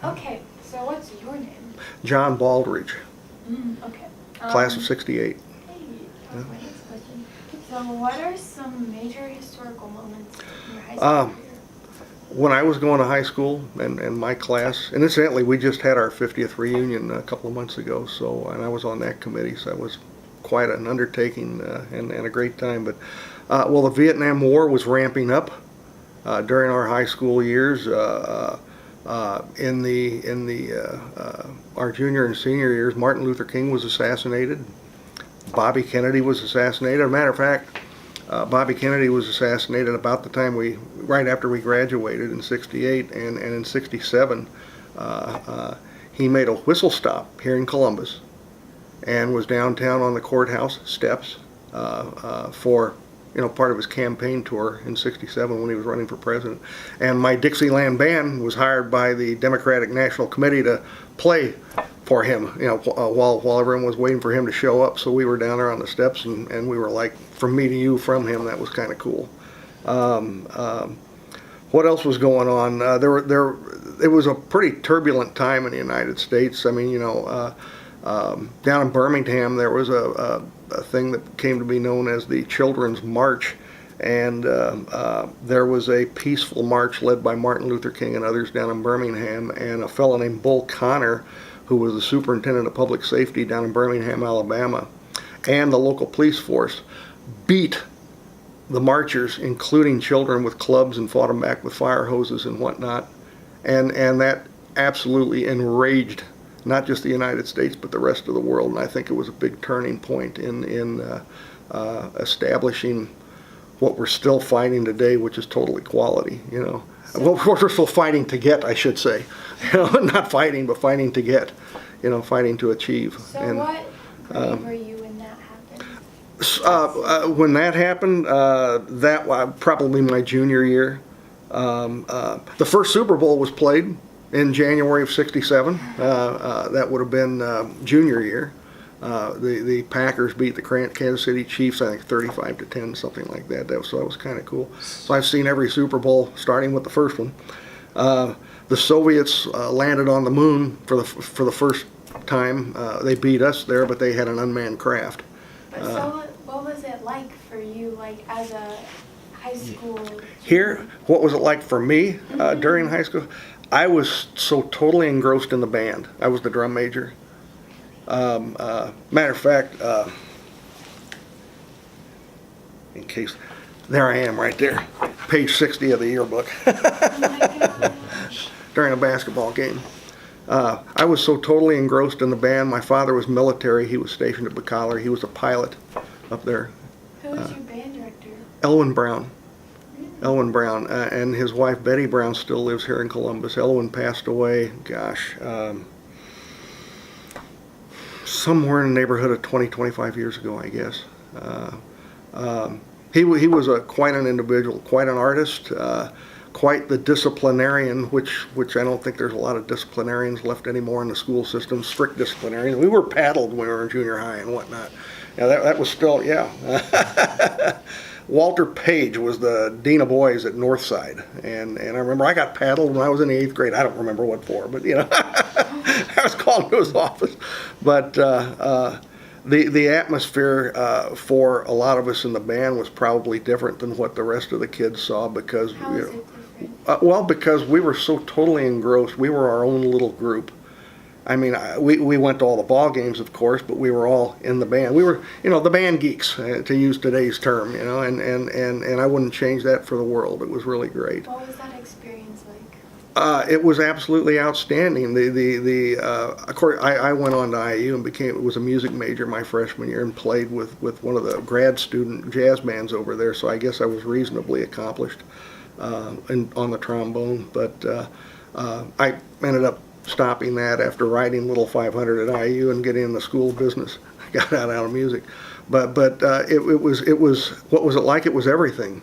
Okay, so what's your name? John Balridge, Okay. class of '68. Hey, that was my next question. So what are some major historical moments in your high school career? When I was going to high school and my class, and incidentally, we just had our 50th reunion a couple of months ago, and I was on that committee, so that was quite an undertaking and a great time. But well, the Vietnam War was ramping up during our high school years. Our junior and senior years, Martin Luther King was assassinated. Bobby Kennedy was assassinated. As a matter of fact, Bobby Kennedy was assassinated about the time right after we graduated in '68, and in '67, he made a whistle stop here in Columbus, and was downtown on the courthouse steps for part of his campaign tour in '67 when he was running for president. And my Dixieland band was hired by the Democratic National Committee to play for him, while everyone was waiting for him to show up. So we were down there on the steps, and we were like, from me to you, from him. That was kind of cool. What else was going on? It was a pretty turbulent time in the United States. I mean, down in Birmingham, there was a thing that came to be known as the Children's March, and there was a peaceful march led by Martin Luther King and others down in Birmingham, and a fellow named Bull Connor, who was the superintendent of public safety down in Birmingham, Alabama, and the local police force, beat the marchers, including children, with clubs and fought them back with fire hoses and whatnot, and that absolutely enraged not just the United States but the rest of the world. And I think it was a big turning point in establishing what we're still fighting today, which is total equality. Well, we're still fighting to get, I should say. Not fighting, but fighting to get. Fighting to achieve. So what grade were you when that happened? When that happened, that was probably my junior year. The first Super Bowl was played in January of '67. That would have been junior year. The Packers beat the Kansas City Chiefs, I think 35-10, something like that. So that was kind of cool. So I've seen every Super Bowl, starting with the first one. The Soviets landed on the moon for the first time. They beat us there, but they had an unmanned craft. So what was it like for you, like as a high school? Here, what was it like for me during high school? I was so totally engrossed in the band. I was the drum major. Matter of fact, in case, there I am right there, page 60 of the yearbook. Oh my gosh. During a basketball game. I was so totally engrossed in the band. My father was military. He was stationed at Bacallar. He was a pilot up there. Who was your band director? Elwin Brown. Elwin Brown. And his wife Betty Brown still lives here in Columbus. Elwin passed away, somewhere in the neighborhood of 20-25 years ago, I guess. He was quite an individual, quite an artist, quite the disciplinarian, which I don't think there's a lot of disciplinarians left anymore in the school system, strict disciplinarians. We were paddled when we were in junior high and whatnot. Yeah, that was still, yeah. Walter Page was the dean of boys at Northside, and I remember I got paddled when I was in the 8th grade. I don't remember what for, but I was called to his office. But the atmosphere for a lot of us in the band was probably different than what the rest of the kids saw, because How was it different? well, because we were so totally engrossed. We were our own little group. I mean, we went to all the ball games, of course, but we were all in the band. We were, the band geeks, to use today's term, and I wouldn't change that for the world. It was really great. What was that experience like? It was absolutely outstanding. Of course, I went on to IU and was a music major my freshman year, and played with one of the grad student jazz bands over there. So I guess I was reasonably accomplished on the trombone. But I ended up stopping that after writing Little 500 at IU and getting in the school business. I got out of music, but it was what was it like? It was everything.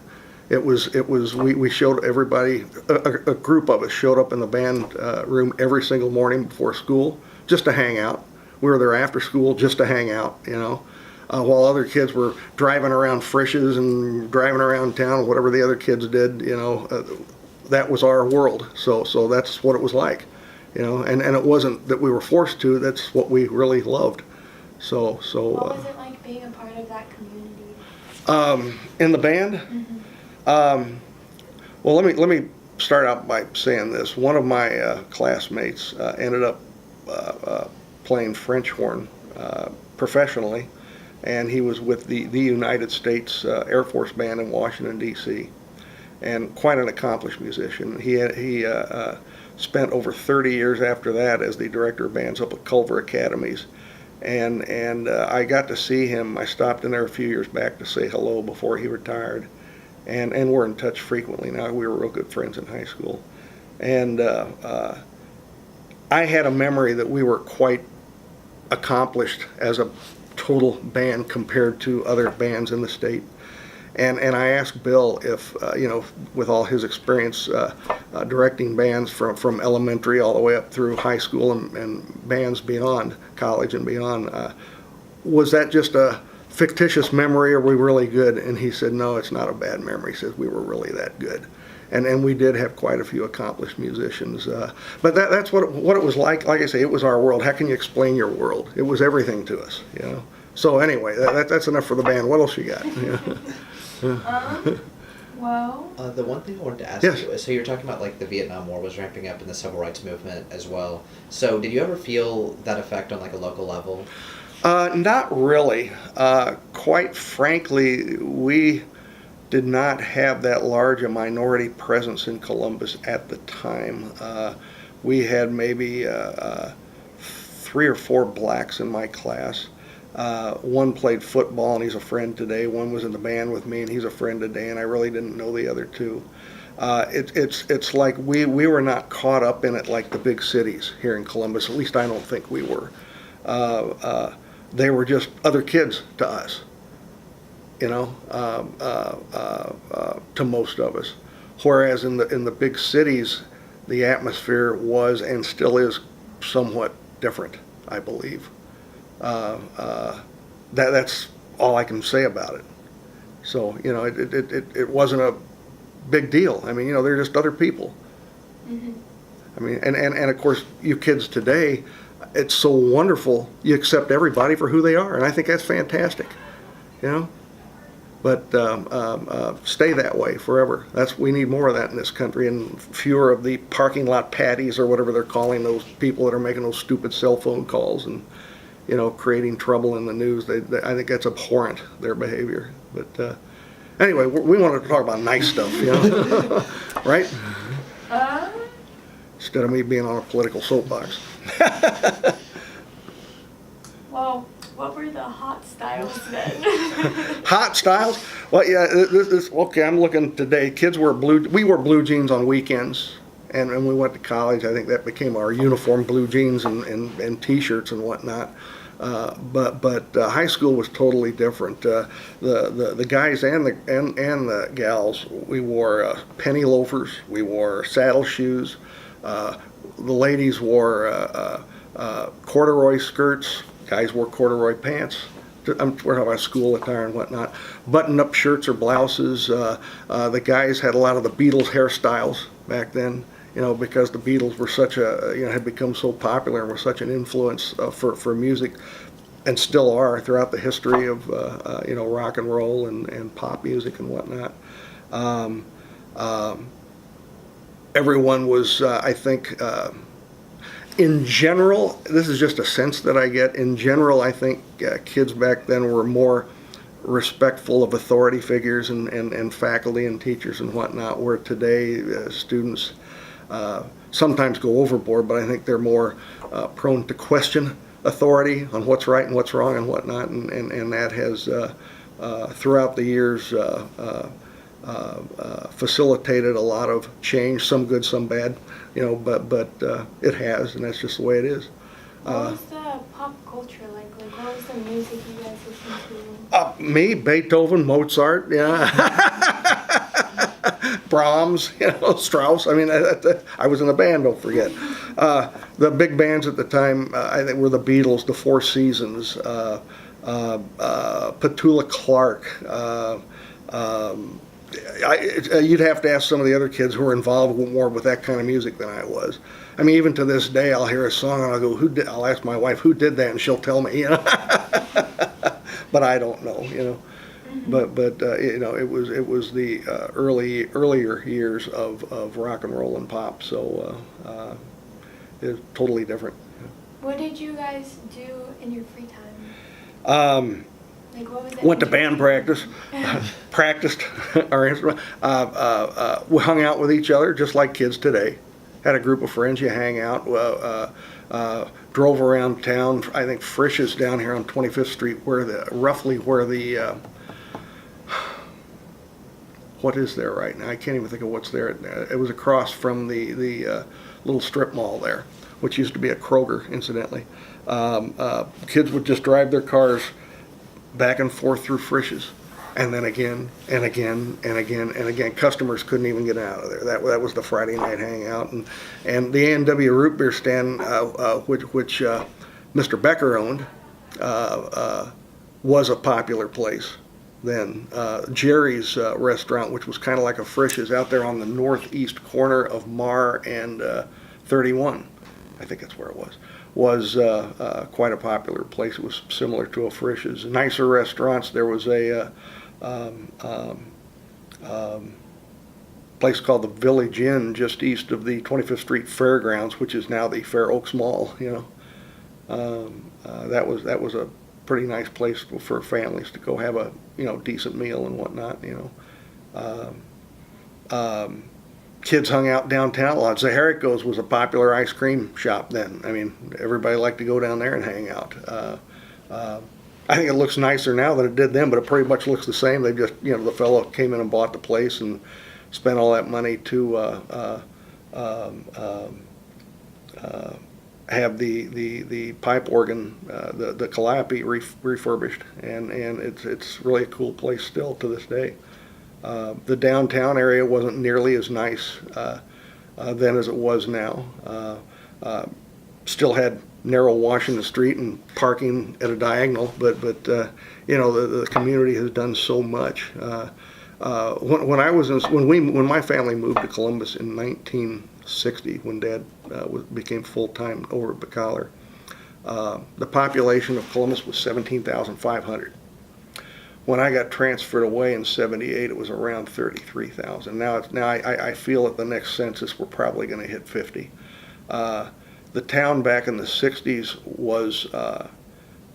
We showed everybody, a group of us showed up in the band room every single morning before school just to hang out. We were there after school just to hang out, while other kids were driving around Frisch's and driving around town, whatever the other kids did, that was our world. So that's what it was like. you know, and it wasn't that we were forced to. That's what we really loved. So What was it like being a part of that community? in the band. Mm-hmm. Well, let me start out by saying this. One of my classmates ended up playing French horn professionally, and he was with the United States Air Force Band in Washington, D.C., and quite an accomplished musician. He spent over 30 years after that as the director of bands up at Culver Academies, and I got to see him. I stopped in there a few years back to say hello before he retired, and we're in touch frequently now. We were real good friends in high school, and I had a memory that we were quite accomplished as a total band compared to other bands in the state. And I asked Bill if, you know, with all his experience directing bands from elementary all the way up through high school and bands beyond college and beyond, was that just a fictitious memory, or were we really good? And he said, no, it's not a bad memory. He says, we were really that good. And we did have quite a few accomplished musicians. But that's what it was like. Like I say, it was our world. How can you explain your world? It was everything to us, you know. So anyway, that's enough for the band. What else you got? Well, the one thing I wanted to ask Yes. you, so you were talking about like the Vietnam War was ramping up in the civil rights movement as well. So did you ever feel that effect on like a local level? Not really. Quite frankly, we did not have that large a minority presence in Columbus at the time. We had maybe 3 or 4 blacks in my class. One played football and he's a friend today. One was in the band with me and he's a friend today, and I really didn't know the other two. It's like we were not caught up in it like the big cities here in Columbus. At least I don't think we were. They were just other kids to us, you know, to most of us. Whereas in the big cities, the atmosphere was and still is somewhat different, I believe. That's all I can say about it. So, you know, it wasn't a big deal. I mean, you know, they're just other people. mm-hmm. I mean, and of course, you kids today, it's so wonderful. You accept everybody for who they are, and I think that's fantastic, you know. But stay that way forever. We need more of that in this country, and fewer of the parking lot paddies or whatever they're calling those people that are making those stupid cell phone calls and, you know, creating trouble in the news. I think that's abhorrent, their behavior. But anyway, we wanted to talk about nice stuff, you know, right? Instead of me being on a political soapbox. Well, what were the hot styles then? Hot styles? Well, yeah, okay, I'm looking today. We wore blue jeans on weekends. And when we went to college, I think that became our uniform, blue jeans and T-shirts and whatnot. But high school was totally different. The guys and the gals, we wore penny loafers, we wore saddle shoes. The ladies wore corduroy skirts. Guys wore corduroy pants. We're talking about school attire and whatnot. Button-up shirts or blouses. The guys had a lot of the Beatles hairstyles back then. You know, because the Beatles were had become so popular and were such an influence for music, and still are throughout the history of rock and roll and pop music and whatnot. Everyone was, I think, in general, this is just a sense that I get. In general, I think kids back then were more respectful of authority figures and faculty and teachers and whatnot, where today students sometimes go overboard, but I think they're more prone to question authority on what's right and what's wrong and whatnot, and that has throughout the years facilitated a lot of change, some good, some bad, you know, but it has, and that's just the way it is. What was the pop culture like? Like, what was the music you guys listened to? Me, Beethoven, Mozart, yeah. Brahms, you know, Strauss. I mean, I was in a band, don't forget. The big bands at the time, I think, were the Beatles, the Four Seasons, Petula Clark, You'd have to ask some of the other kids who were involved more with that kind of music than I was. I mean, even to this day, I'll hear a song and I'll go, I'll ask my wife, who did that? And she'll tell me, you know. But I don't know, you know. But you know, it was the earlier years of rock and roll and pop, so it's totally different. What did you guys do in your free time? Like, what was it? Went to band practice, practiced our instrument. We hung out with each other just like kids today. Had a group of friends, you hang out. Drove around town. I think Frisch's down here on 25th Street, roughly where the what is there right now? I can't even think of what's there. It was across from the little strip mall there, which used to be a Kroger, incidentally. Kids would just drive their cars back and forth through Frisch's, and then again and again and again and again. Customers couldn't even get out of there. That was the Friday night hangout, and the A&W root beer stand, which Mr. Becker owned, was a popular place then. Jerry's restaurant, which was kind of like a Frisch's out there on the northeast corner of Marr and 31, I think that's where it was quite a popular place. It was similar to a Frisch's. Nicer restaurants. There was a place called the Village Inn just east of the 25th Street Fairgrounds, which is now the Fair Oaks Mall. You know, that was a pretty nice place for families to go have a decent meal and whatnot. You know. Kids hung out downtown a lot. Zaharico's was a popular ice cream shop then. I mean, everybody liked to go down there and hang out. I think it looks nicer now than it did then, but it pretty much looks the same. They just, the fellow came in and bought the place and spent all that money to have the pipe organ, the calliope refurbished, and it's really a cool place still to this day. The downtown area wasn't nearly as nice then as it was now. Still had narrow Washington Street and parking at a diagonal, but the community has done so much. When my family moved to Columbus in 1960, when Dad became full-time over at Bacalar, the population of Columbus was 17,500. When I got transferred away in '78, it was around 33,000. Now I feel at the next census we're probably going to hit 50. The town back in the '60s was,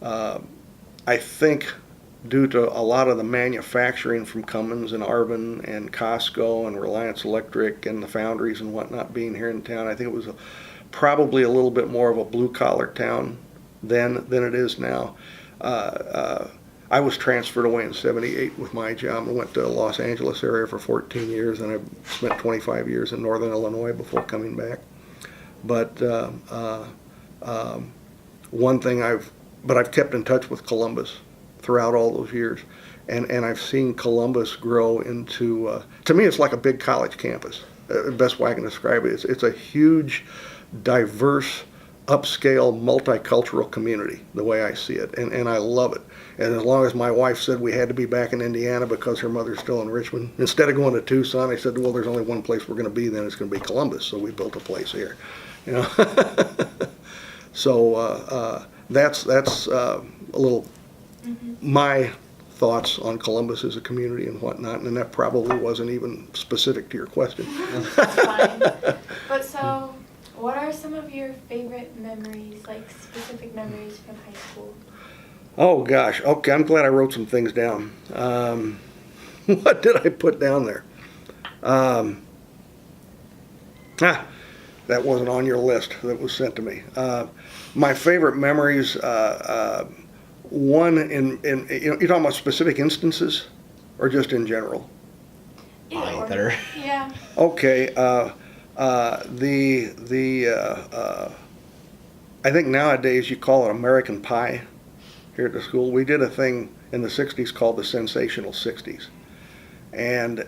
I think, due to a lot of the manufacturing from Cummins and Arvin and Costco and Reliance Electric and the foundries and whatnot being here in town. I think it was probably a little bit more of a blue-collar town then than it is now. I was transferred away in '78 with my job. I went to the Los Angeles area for 14 years, and I spent 25 years in northern Illinois before coming back. But one thing I've kept in touch with Columbus throughout all those years, and I've seen Columbus grow into, to me it's like a big college campus. The best way I can describe it, it's a huge, diverse, upscale, multicultural community, the way I see it, and I love it. And as long as my wife said we had to be back in Indiana because her mother's still in Richmond, instead of going to Tucson, I said, well, there's only one place we're going to be, then it's going to be Columbus, so we built a place here. So that's a little my thoughts on Columbus as a community and whatnot, and that probably wasn't even specific to your question. That's fine. But so, what are some of your favorite memories, like specific memories from high school? Oh gosh, okay, I'm glad I wrote some things down. What did I put down there? That wasn't on your list that was sent to me. My favorite memories, one you're talking about specific instances or just in general? Either. Yeah. Okay, I think nowadays you call it American Pie here at the school. We did a thing in the '60s called the Sensational '60s, and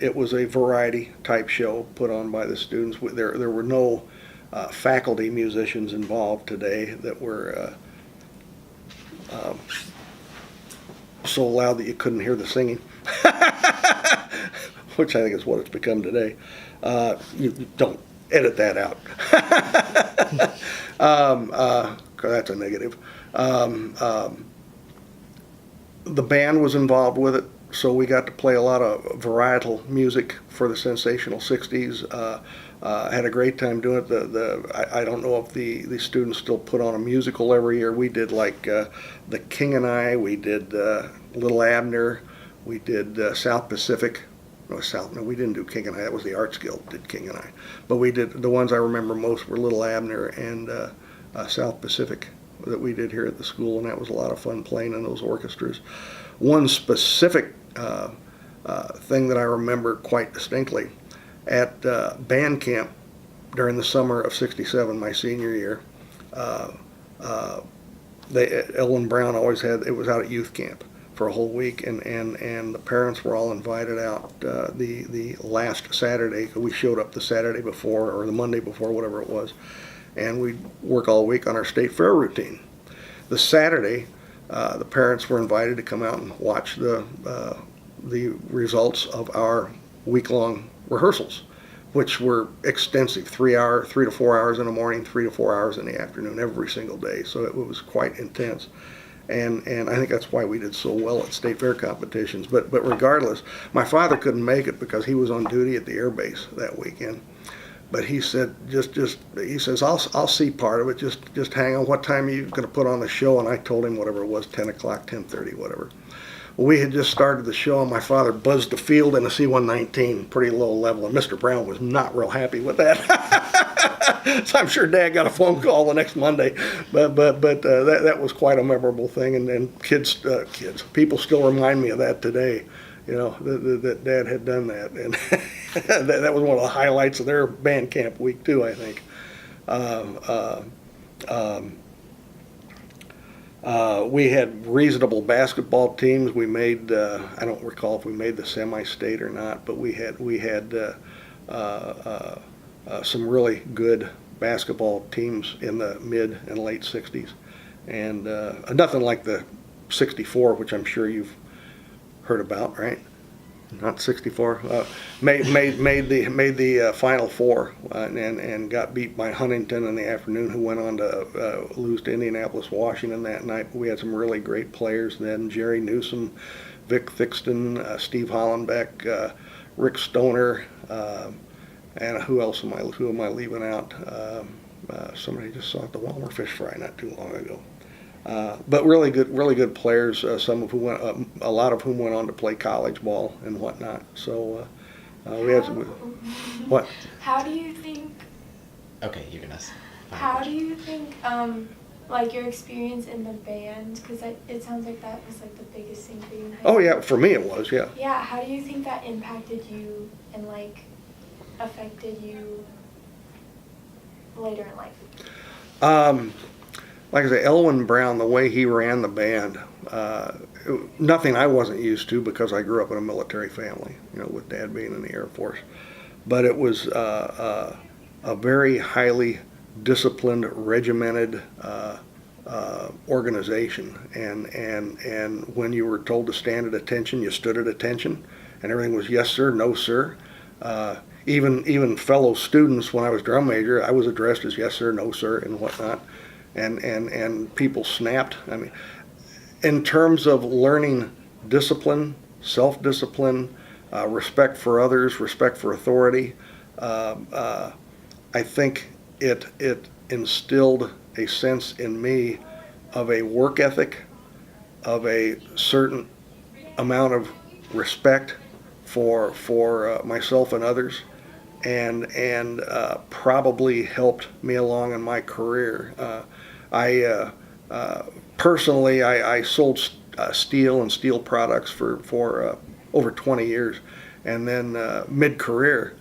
it was a variety type show put on by the students. There were no faculty musicians involved today that were so loud that you couldn't hear the singing. which I think is what it's become today. You don't edit that out. 'Cause that's a negative. The band was involved with it, so we got to play a lot of varietal music for the Sensational 60s. Had a great time doing it. I don't know if the students still put on a musical every year. We did like The King and I, we did Little Abner, we did South Pacific. No, we didn't do King and I. That was the Arts Guild did King and I. But we did, the ones I remember most were Little Abner and South Pacific that we did here at the school, and that was a lot of fun playing in those orchestras. One specific thing that I remember quite distinctly, at band camp during the summer of '67, my senior year, Ellen Brown always had, it was out at youth camp for a whole week, and the parents were all invited out the last Saturday. We showed up the Saturday before or the Monday before, whatever it was, and we'd work all week on our state fair routine. The Saturday, the parents were invited to come out and watch the results of our week-long rehearsals, which were extensive, 3 to 4 hours in the morning, 3 to 4 hours in the afternoon, every single day. So it was quite intense. And I think that's why we did so well at state fair competitions. But regardless, my father couldn't make it because he was on duty at the air base that weekend. But he said, he says, I'll see part of it. Just hang on. What time are you going to put on the show? And I told him whatever it was, 10 o'clock, 10:30, whatever. Well, we had just started the show, and my father buzzed the field in a C-119, pretty low level, and Mr. Brown was not real happy with that. So I'm sure Dad got a phone call the next Monday, but that was quite a memorable thing, and people still remind me of that today. You know, that Dad had done that, and that was one of the highlights of their band camp week too, I think. We had reasonable basketball teams. We made, I don't recall if we made the semi-state or not, but we had some really good basketball teams in the mid and late 60s. And nothing like the 64, which I'm sure you've heard about, right? Not 64. Made the Final Four and got beat by Huntington in the afternoon, who went on to lose to Indianapolis, Washington that night. We had some really great players then: Jerry Newsom, Vic Thixton, Steve Hollenbeck, Rick Stoner, and who am I leaving out? Somebody just saw at the Walmer Fish Fry not too long ago. But really good players. A lot of whom went on to play college ball and whatnot. So we had some. What? How do you think? Okay, you're gonna. How do you think, like your experience in the band? Because it sounds like that was like the biggest thing for you in high school. Oh yeah, for me it was, yeah. Yeah. How do you think that impacted you and like affected you later in life? Like I say, Elwin Brown, the way he ran the band, nothing I wasn't used to because I grew up in a military family, you know, with Dad being in the Air Force. But it was a very highly disciplined, regimented organization. And when you were told to stand at attention, you stood at attention, and everything was yes sir, no sir. Even fellow students, when I was drum major, I was addressed as yes sir, no sir, and whatnot. And people snapped. I mean, in terms of learning discipline, self-discipline, respect for others, respect for authority, I think it instilled a sense in me of a work ethic, of a certain amount of respect for myself and others, and probably helped me along in my career. Personally, I sold steel and steel products for over 20 years, and then mid-career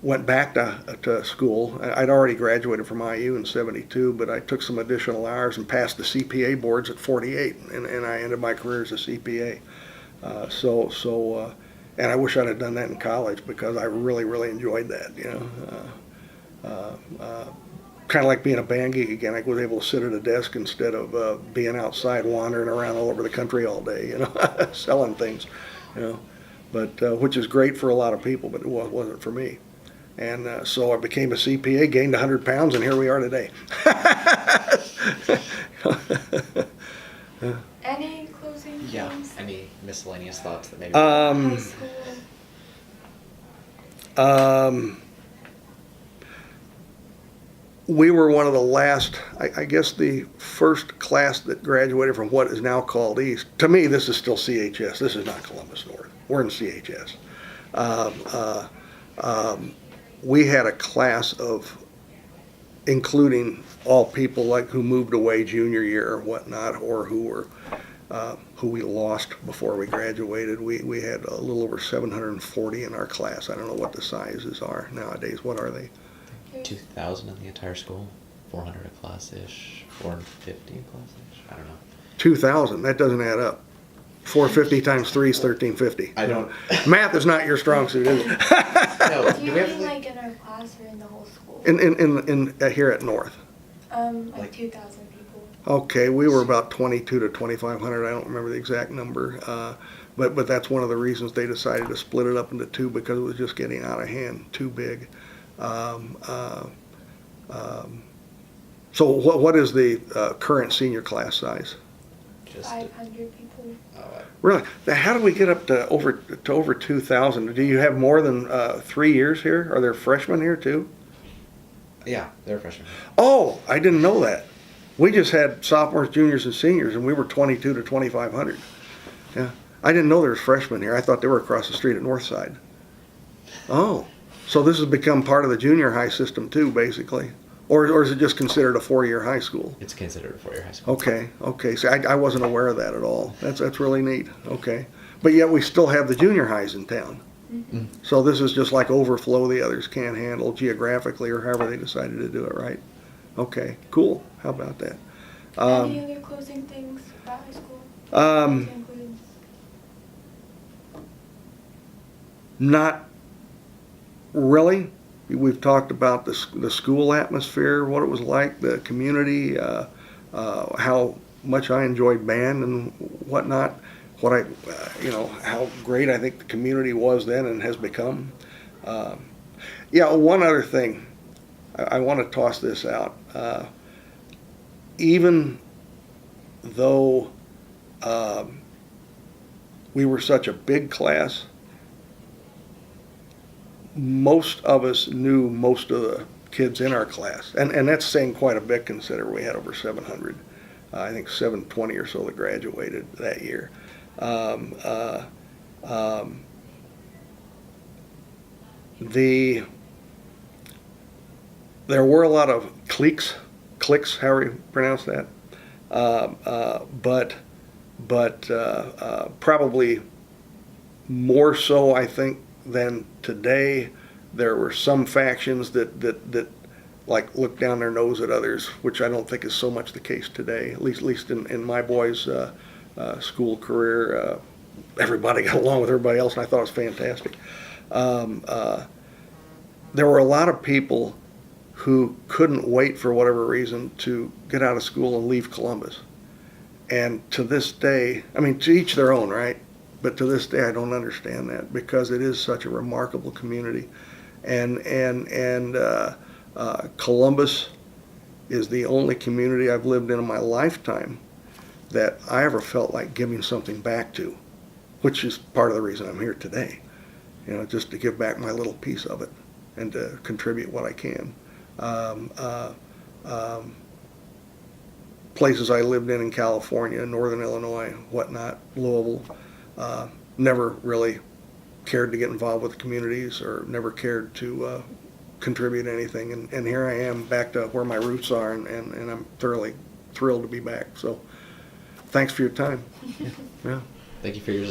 went back to school. I'd already graduated from IU in '72, but I took some additional hours and passed the CPA boards at 48, and I ended my career as a CPA. And I wish I'd have done that in college because I really enjoyed that. You know. Kind of like being a band geek again. I was able to sit at a desk instead of being outside wandering around all over the country all day, you know, selling things, you know. but which is great for a lot of people, but it wasn't for me. And so I became a CPA, gained 100 pounds, and here we are today. Any closing things? Any miscellaneous thoughts that maybe? High school. We were one of the last, I guess the first class that graduated from what is now called East. To me, this is still CHS. This is not Columbus North. We're in CHS. We had a class of, including all people like who moved away junior year or whatnot, or who we lost before we graduated. We had a little over 740 in our class. I don't know what the sizes are nowadays. What are they? 2,000 in the entire school, 400 a class-ish, 450 a class-ish. I don't know. 2,000. That doesn't add up. 450 times 3 is 1,350. I don't. Math is not your strong suit, is it? No. Do you Do we have mean to, like in our class or in the whole school? In here at North. Like 2,000 people. Okay, we were about 22 to 2,500. I don't remember the exact number, but that's one of the reasons they decided to split it up into two, because it was just getting out of hand, too big. So what is the current senior class size? just 500 people. Really? Now, how did we get up to over 2,000? Do you have more than 3 years here? Are there freshmen here too? Yeah, they're freshmen. Oh, I didn't know that. We just had sophomores, juniors, and seniors, and we were 22 to 2,500. Yeah, I didn't know there was freshmen here. I thought they were across the street at Northside. Oh, so this has become part of the junior high system too, basically, or is it just considered a 4-year high school? It's considered a 4-year high school. Okay. So I wasn't aware of that at all. That's really neat. Okay, but yet we still have the junior highs in town. Mm-hmm. So this is just like overflow the others can't handle geographically, or however they decided to do it, right? Okay, cool. How about that? Any other closing things about high school? Um, To include? Not really. We've talked about the school atmosphere, what it was like, the community, how much I enjoyed band and whatnot. How great I think the community was then and has become. One other thing, I want to toss this out. Even though we were such a big class, most of us knew most of the kids in our class, and that's saying quite a bit considering we had over 700. I think 720 or so that graduated that year. There were a lot of cliques, however you pronounce that, but probably more so, I think, than today. There were some factions that like look down their nose at others, which I don't think is so much the case today. At least in my boys' school career, everybody got along with everybody else, and I thought it was fantastic. There were a lot of people who couldn't wait for whatever reason to get out of school and leave Columbus. And to this day, I mean, to each their own, right? But to this day, I don't understand that, because it is such a remarkable community, and Columbus is the only community I've lived in my lifetime that I ever felt like giving something back to, which is part of the reason I'm here today. Just to give back my little piece of it and to contribute what I can. Places I lived in California, Northern Illinois, whatnot, Louisville. Never really cared to get involved with the communities, or never cared to contribute anything. And here I am back to where my roots are, and I'm thoroughly thrilled to be back. So thanks for your time. Yeah. Thank you for your